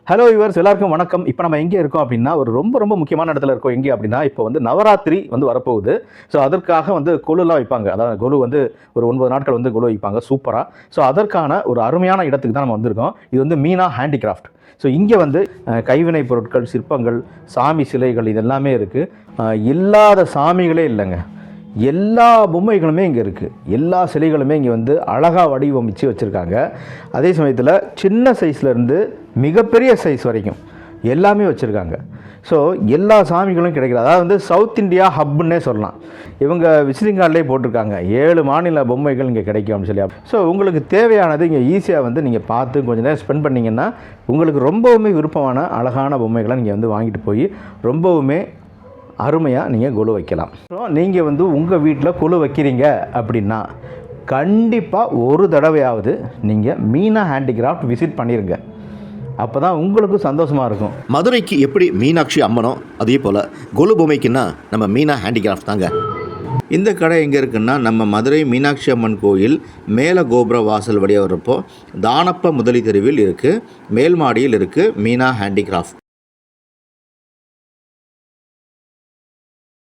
Hello yours, எல்லாருக்கும் வணக்கம். இப்போ நம்ம எங்கே இருக்கோம் அப்படின்னா, ஒரு ரொம்ப முக்கியமான இடத்துல இருக்கோம். எங்கே அப்படின்னா, இப்போ வந்து நவராத்திரி வந்து வரப்போகுது. ஸோ அதற்காக வந்து கொலுலாம் வைப்பாங்க. அதாவது கொலு வந்து ஒரு 9 நாட்கள் வந்து கொலு வைப்பாங்க சூப்பராக. ஸோ அதற்கான ஒரு அருமையான இடத்துக்கு தான் நம்ம வந்திருக்கோம். இது வந்து மீனா ஹேண்டிகிராஃப்ட். ஸோ இங்கே வந்து கைவினை பொருட்கள், சிற்பங்கள், சாமி சிலைகள் இது எல்லாமே இருக்குது. இல்லாத சாமிகளே இல்லைங்க. எல்லா பொம்மைகளுமே இங்கே இருக்குது. எல்லா சிலைகளுமே இங்கே வந்து அழகாக வடிவமைச்சு வச்சுருக்காங்க. அதே சமயத்தில் சின்ன சைஸ்லேருந்து மிகப்பெரிய சைஸ் வரைக்கும் எல்லாமே வச்சுருக்காங்க. ஸோ எல்லா சாமிகளும் கிடைக்கிறது. அதாவது வந்து சவுத் இந்தியா ஹப்புன்னே சொல்லலாம். இவங்க விசிட்டிங் கார்டிலே போட்டிருக்காங்க 7 மாநில பொம்மைகள் இங்கே கிடைக்கும் அப்படின்னு சொல்லி. ஸோ உங்களுக்கு தேவையானது இங்கே ஈஸியாக வந்து நீங்கள் பார்த்து கொஞ்சம் நேரம் ஸ்பெண்ட் பண்ணிங்கன்னா உங்களுக்கு ரொம்பவுமே விருப்பமான அழகான பொம்மைகளை நீங்கள் வந்து வாங்கிட்டு போய் ரொம்பவுமே அருமையாக நீங்கள் கொலு வைக்கலாம். ஸோ நீங்கள் வந்து உங்கள் வீட்டில் கொலு வைக்கிறீங்க அப்படின்னா கண்டிப்பாக ஒரு தடவையாவது நீங்கள் மீனா ஹேண்டிகிராஃப்ட் விசிட் பண்ணிடுங்க. அப்போ தான் உங்களுக்கு சந்தோஷமாக இருக்கும். மதுரைக்கு எப்படி மீனாட்சி அம்மனோ அதே போல் கொலு பொம்மைக்குன்னா நம்ம மீனா ஹேண்டிகிராஃப்ட் தாங்க. இந்த கடை எங்கே இருக்குன்னா, நம்ம மதுரை மீனாட்சி அம்மன் கோயில் மேலே கோபுர வாசல் வழியாக வரப்போ தானப்ப முதலி தெருவில் இருக்குது. மேல் மாடியில் இருக்குது மீனா ஹேண்டிகிராஃப்ட்.